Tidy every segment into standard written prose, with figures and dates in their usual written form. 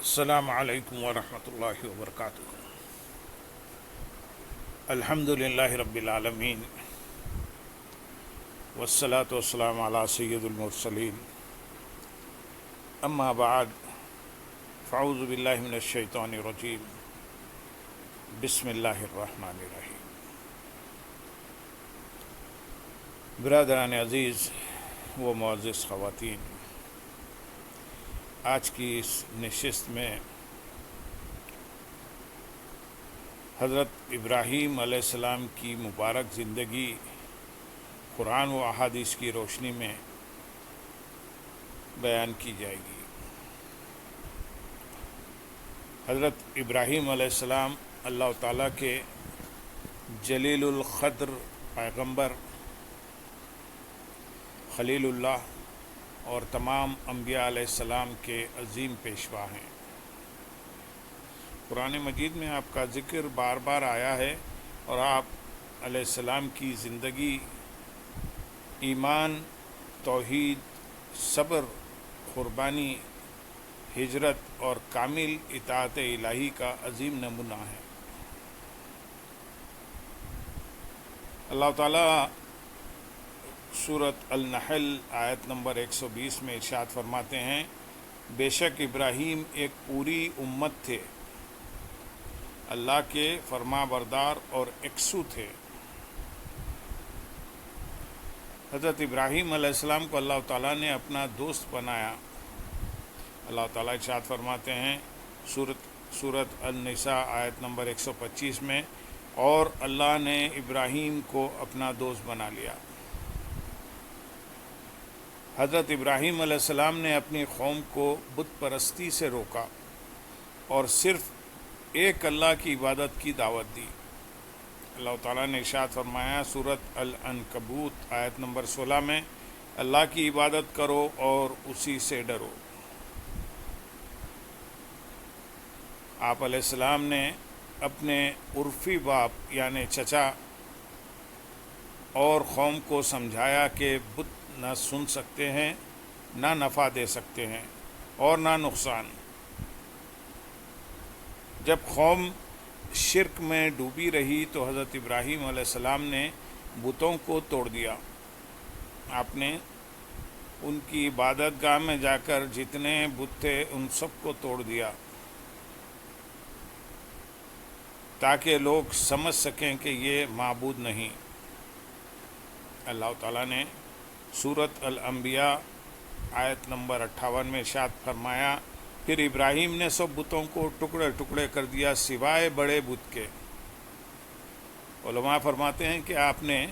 السلام علیکم ورحمۃ اللہ وبرکاتہ۔ الحمد للہ رب العالمین والصلاة والسلام علی سید المرسلین، اما بعد فاعوذ باللہ من الشیطان الرجیم، بسم اللہ الرحمن الرحیم۔ برادران عزیز و معزز خواتین، آج کی اس نشست میں حضرت ابراہیم علیہ السلام کی مبارک زندگی قرآن و احادیث کی روشنی میں بیان کی جائے گی۔ حضرت ابراہیم علیہ السلام اللہ تعالیٰ کے جلیل القدر پیغمبر، خلیل اللہ اور تمام انبیاء علیہ السلام کے عظیم پیشوا ہیں۔ قرآن مجید میں آپ کا ذکر بار بار آیا ہے اور آپ علیہ السلام کی زندگی ایمان، توحید، صبر، قربانی، ہجرت اور کامل اطاعت الہی کا عظیم نمونہ ہے۔ اللہ تعالیٰ سورۃ النحل آیت نمبر 120 میں ارشاد فرماتے ہیں، بے شک ابراہیم ایک پوری امت تھے، اللہ کے فرما بردار اور یکسو تھے۔ حضرت ابراہیم علیہ السلام کو اللہ تعالیٰ نے اپنا دوست بنایا۔ اللہ تعالیٰ ارشاد فرماتے ہیں سورۃ النساء آیت نمبر 125 میں، اور اللہ نے ابراہیم کو اپنا دوست بنا لیا۔ حضرت ابراہیم علیہ السلام نے اپنی قوم کو بت پرستی سے روکا اور صرف ایک اللہ کی عبادت کی دعوت دی۔ اللہ تعالیٰ نے ارشاد فرمایا سورۃ العنکبوت آیت نمبر 16 میں، اللہ کی عبادت کرو اور اسی سے ڈرو۔ آپ علیہ السلام نے اپنے عرفی باپ یعنی چچا اور قوم کو سمجھایا کہ بت نہ سن سکتے ہیں، نہ نفع دے سکتے ہیں اور نہ نقصان۔ جب قوم شرک میں ڈوبی رہی تو حضرت ابراہیم علیہ السلام نے بتوں کو توڑ دیا۔ آپ نے ان کی عبادت گاہ میں جا کر جتنے بت تھے ان سب کو توڑ دیا، تاکہ لوگ سمجھ سکیں کہ یہ معبود نہیں۔ اللہ تعالیٰ نے سورۃ الانبیاء آیت نمبر 58 میں ارشاد فرمایا، پھر ابراہیم نے سب بتوں کو ٹکڑے ٹکڑے کر دیا سوائے بڑے بت کے۔ علماء فرماتے ہیں کہ آپ نے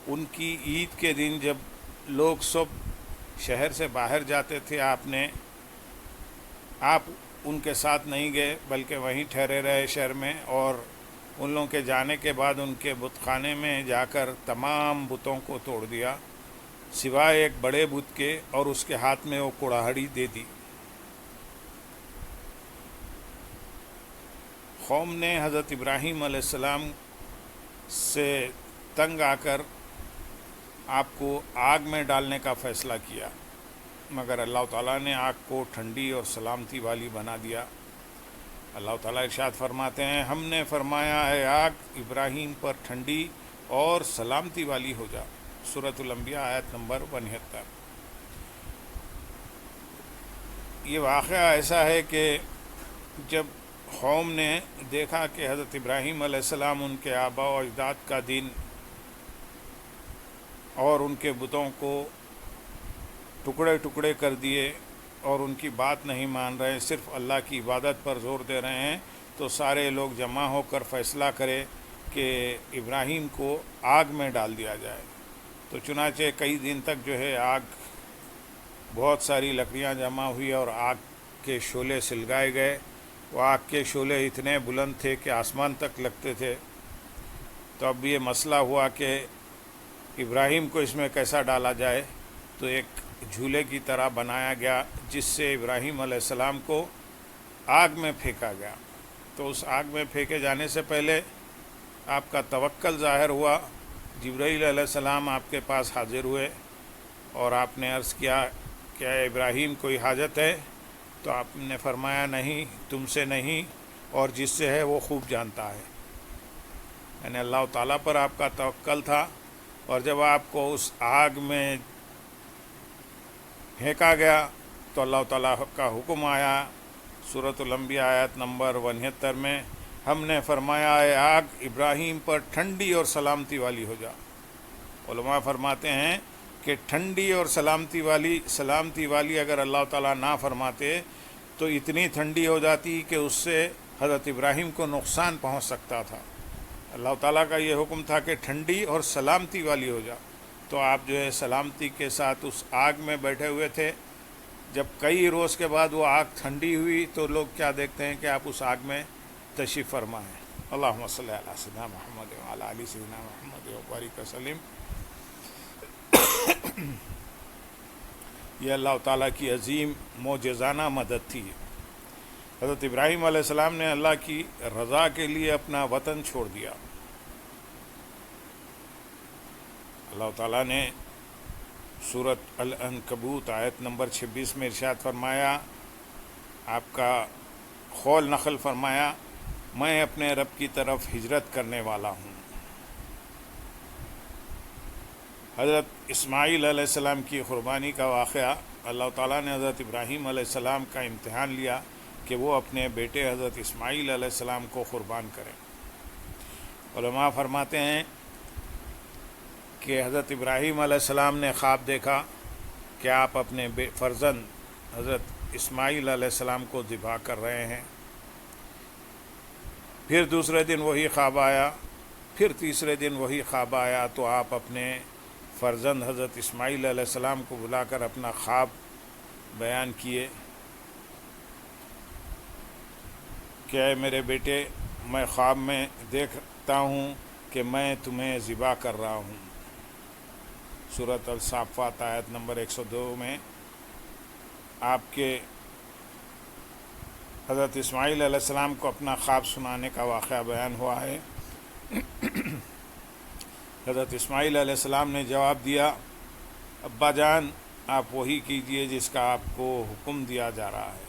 ان کی عید کے دن جب لوگ سب شہر سے باہر جاتے تھے، آپ ان کے ساتھ نہیں گئے بلکہ وہیں ٹھہرے رہے شہر میں، اور ان لوگوں کے جانے کے بعد ان کے بت خانے میں جا کر تمام بتوں کو توڑ دیا سوائے ایک بڑے بت کے، اور اس کے ہاتھ میں وہ کڑاہڑی دے دی۔ قوم نے حضرت ابراہیم علیہ السلام سے تنگ آ کر آپ کو آگ میں ڈالنے کا فیصلہ کیا، مگر اللہ تعالیٰ نے آگ کو ٹھنڈی اور سلامتی والی بنا دیا۔ اللہ تعالیٰ ارشاد فرماتے ہیں، ہم نے فرمایا ہے آگ ابراہیم پر ٹھنڈی اور سلامتی والی ہو جا۔ سورۃ الانبیاء آیت نمبر 72۔ یہ واقعہ ایسا ہے کہ جب قوم نے دیکھا کہ حضرت ابراہیم علیہ السلام ان کے آباء و اجداد کا دین اور ان کے بتوں کو ٹکڑے ٹکڑے کر دیے اور ان کی بات نہیں مان رہے، صرف اللہ کی عبادت پر زور دے رہے ہیں، تو سارے لوگ جمع ہو کر فیصلہ کرے کہ ابراہیم کو آگ میں ڈال دیا جائے۔ تو چنانچہ کئی دن تک جو ہے آگ، بہت ساری لکڑیاں جمع ہوئی اور آگ کے شعلے سلگائے گئے۔ وہ آگ کے شعلے اتنے بلند تھے کہ آسمان تک لگتے تھے۔ تو اب یہ مسئلہ ہوا کہ ابراہیم کو اس میں کیسا ڈالا جائے، تو ایک جھولے کی طرح بنایا گیا جس سے ابراہیم علیہ السلام کو آگ میں پھینکا گیا۔ تو اس آگ میں پھینکے جانے سے پہلے آپ کا توکل ظاہر ہوا۔ جبرائیل علیہ السلام آپ کے پاس حاضر ہوئے اور آپ نے عرض کیا کہ اے ابراہیم کوئی حاجت ہے؟ تو آپ نے فرمایا نہیں، تم سے نہیں، اور جس سے ہے وہ خوب جانتا ہے. یعنی اللہ تعالیٰ پر آپ کا توکل تھا، اور جب آپ کو اس آگ میں پھینکا گیا تو اللہ تعالیٰ کا حکم آیا. سورۃ الانبیاء آیت نمبر 71 میں ہم نے فرمایا اے آگ ابراہیم پر ٹھنڈی اور سلامتی والی ہو جا. علماء فرماتے ہیں کہ ٹھنڈی اور سلامتی والی اگر اللہ تعالیٰ نہ فرماتے تو اتنی ٹھنڈی ہو جاتی کہ اس سے حضرت ابراہیم کو نقصان پہنچ سکتا تھا. اللہ تعالیٰ کا یہ حکم تھا کہ ٹھنڈی اور سلامتی والی ہو جا. تو آپ جو ہے سلامتی کے ساتھ اس آگ میں بیٹھے ہوئے تھے. جب کئی روز کے بعد وہ آگ ٹھنڈی ہوئی تو لوگ کیا دیکھتے ہیں کہ آپ اس آگ میں تشریف فرما ہیں. اللہم صلی علی سیدنا محمد وعلی آل سیدنا محمد وبارک وسلم. یہ اللہ تعالیٰ کی عظیم معجزانہ مدد تھی. حضرت ابراہیم علیہ السلام نے اللہ کی رضا کے لیے اپنا وطن چھوڑ دیا. اللہ تعالیٰ نے سورۃ العنکبوت آیت نمبر 26 میں ارشاد فرمایا، آپ کا قول نقل فرمایا، میں اپنے رب کی طرف ہجرت کرنے والا ہوں. حضرت اسماعیل علیہ السلام کی قربانی کا واقعہ، اللہ تعالیٰ نے حضرت ابراہیم علیہ السلام کا امتحان لیا کہ وہ اپنے بیٹے حضرت اسماعیل علیہ السلام کو قربان کریں. علماء فرماتے ہیں کہ حضرت ابراہیم علیہ السلام نے خواب دیکھا کہ آپ اپنے فرزند حضرت اسماعیل علیہ السلام کو ذبح کر رہے ہیں. پھر دوسرے دن وہی خواب آیا، پھر تیسرے دن وہی خواب آیا. تو آپ اپنے فرزند حضرت اسماعیل علیہ السلام کو بلا کر اپنا خواب بیان کیے کہ اے میرے بیٹے، میں خواب میں دیکھتا ہوں کہ میں تمہیں ذبح کر رہا ہوں. سورۃ الصافات آیت نمبر 102 میں آپ کے حضرت اسماعیل علیہ السلام کو اپنا خواب سنانے کا واقعہ بیان ہوا ہے. حضرت اسماعیل علیہ السلام نے جواب دیا، ابا جان آپ وہی کیجئے جس کا آپ کو حکم دیا جا رہا ہے.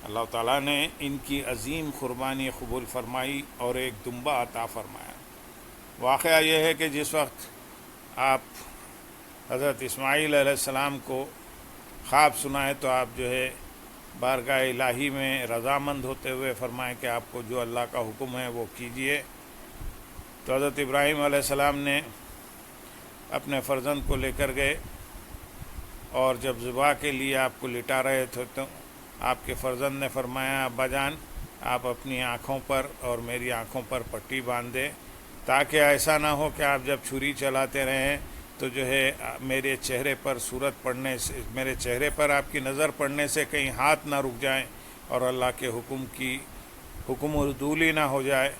اللہ تعالیٰ نے ان کی عظیم قربانی قبول فرمائی اور ایک دمبا عطا فرمایا. واقعہ یہ ہے کہ جس وقت آپ حضرت اسماعیل علیہ السلام کو خواب سنائے تو آپ جو ہے بارگاہ الہی میں رضامند ہوتے ہوئے فرمائیں کہ آپ کو جو اللہ کا حکم ہے وہ کیجئے. تو حضرت ابراہیم علیہ السلام نے اپنے فرزند کو لے کر گئے، اور جب ذبح کے لیے آپ کو لٹا رہے تھے تو آپ کے فرزند نے فرمایا، ابا جان آپ اپنی آنکھوں پر اور میری آنکھوں پر پٹی باندھ دیں تاکہ ایسا نہ ہو کہ آپ جب چھری چلاتے رہیں تو جو ہے میرے چہرے پر صورت پڑنے سے، میرے چہرے پر آپ کی نظر پڑنے سے کہیں ہاتھ نہ رک جائیں اور اللہ کے حکم عدولی نہ ہو جائے.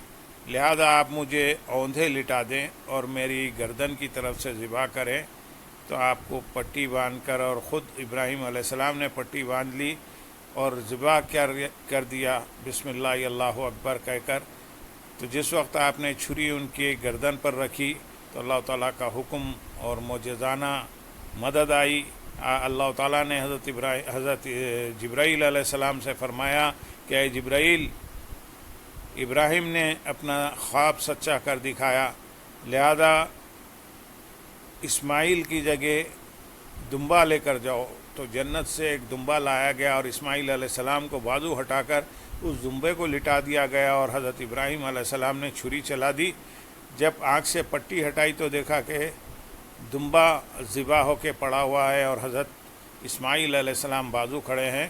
لہذا آپ مجھے اوندھے لٹا دیں اور میری گردن کی طرف سے ذبح کریں. تو آپ کو پٹی باندھ کر، اور خود ابراہیم علیہ السلام نے پٹی باندھ لی اور ذبح کر دیا بسم اللہ اللہ اکبر کہہ کر. تو جس وقت آپ نے چھری ان کی گردن پر رکھی تو اللہ تعالیٰ کا حکم اور معجزانہ مدد آئی. اللہ تعالیٰ نے حضرت جبرائیل علیہ السلام سے فرمایا کہ اے جبرائیل، ابراہیم نے اپنا خواب سچا کر دکھایا، لہذا اسماعیل کی جگہ دمبا لے کر جاؤ. تو جنت سے ایک دمبا لایا گیا اور اسماعیل علیہ السلام کو بازو ہٹا کر اس دمبے کو لٹا دیا گیا، اور حضرت ابراہیم علیہ السلام نے چھری چلا دی. جب آنکھ سے پٹی ہٹائی تو دیکھا کہ دمبا ذبح ہو کے پڑا ہوا ہے اور حضرت اسماعیل علیہ السلام بازو کھڑے ہیں.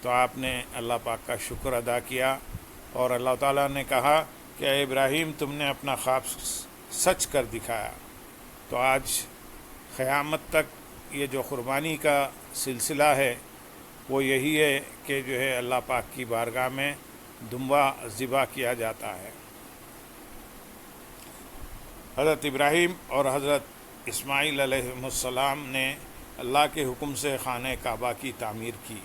تو آپ نے اللہ پاک کا شکر ادا کیا اور اللہ تعالیٰ نے کہا کہ اے ابراہیم، تم نے اپنا خواب سچ کر دکھایا. تو آج قیامت تک یہ جو قربانی کا سلسلہ ہے وہ یہی ہے کہ جو ہے اللہ پاک کی بارگاہ میں دمبا ذبح کیا جاتا ہے. حضرت ابراہیم اور حضرت اسماعیل علیہ السلام نے اللہ کے حکم سے خانہ کعبہ کی تعمیر کی.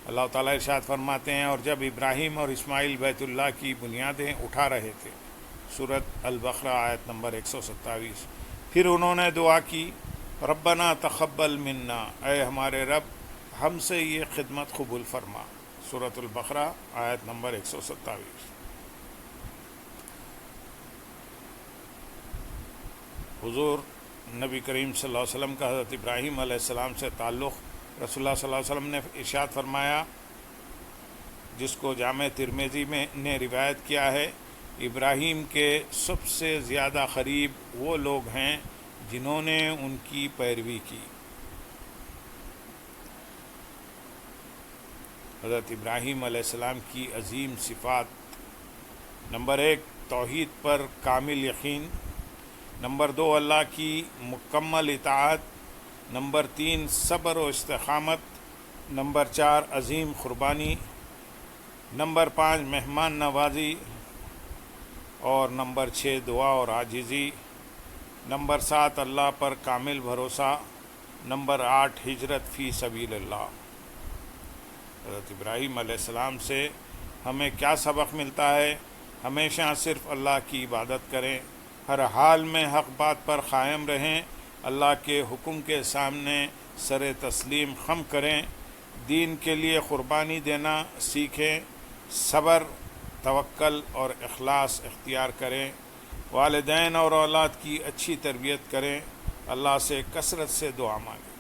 اللہ تعالیٰ ارشاد فرماتے ہیں، اور جب ابراہیم اور اسماعیل بیت اللہ کی بنیادیں اٹھا رہے تھے، سورۃ البقرہ آیت نمبر 127، پھر انہوں نے دعا کی ربنا تقبل منا، اے ہمارے رب ہم سے یہ خدمت قبول فرما۔ سورۃ البقرہ آیت نمبر 127۔ حضور نبی کریم صلی اللہ علیہ وسلم کا حضرت ابراہیم علیہ السلام سے تعلق، رسول اللہ صلی اللہ علیہ وسلم نے ارشاد فرمایا، جس کو جامع ترمذی میں نے روایت کیا ہے، ابراہیم کے سب سے زیادہ قریب وہ لوگ ہیں جنہوں نے ان کی پیروی کی۔ حضرت ابراہیم علیہ السلام کی عظیم صفات: نمبر 1 توحید پر کامل یقین، نمبر 2 اللہ کی مکمل اطاعت، نمبر 3 صبر و استقامت، نمبر 4 عظیم قربانی، نمبر 5 مہمان نوازی، اور نمبر 6 دعا اور عاجزی، نمبر 7 اللہ پر کامل بھروسہ، نمبر 8 ہجرت فی سبیل اللہ۔ حضرت ابراہیم علیہ السلام سے ہمیں کیا سبق ملتا ہے؟ ہمیشہ صرف اللہ کی عبادت کریں، ہر حال میں حق بات پر قائم رہیں، اللہ کے حکم کے سامنے سر تسلیم خم کریں، دین کے لیے قربانی دینا سیکھیں، صبر، توکل اور اخلاص اختیار کریں، والدین اور اولاد کی اچھی تربیت کریں، اللہ سے کثرت سے دعا مانگیں۔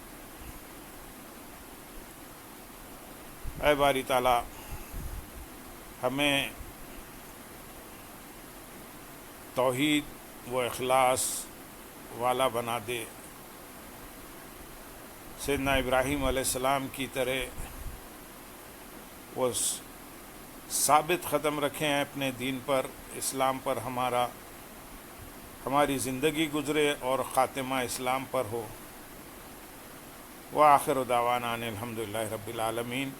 اے باری تعالیٰ ہمیں توحید و اخلاص والا بنا دے، سیدنا ابراہیم علیہ السلام کی طرح وہ ثابت قدم رکھیں اپنے دین پر، اسلام پر، ہماری زندگی گزرے اور خاتمہ اسلام پر ہو۔ وآخر دعوانا ان الحمدللہ رب العالمین۔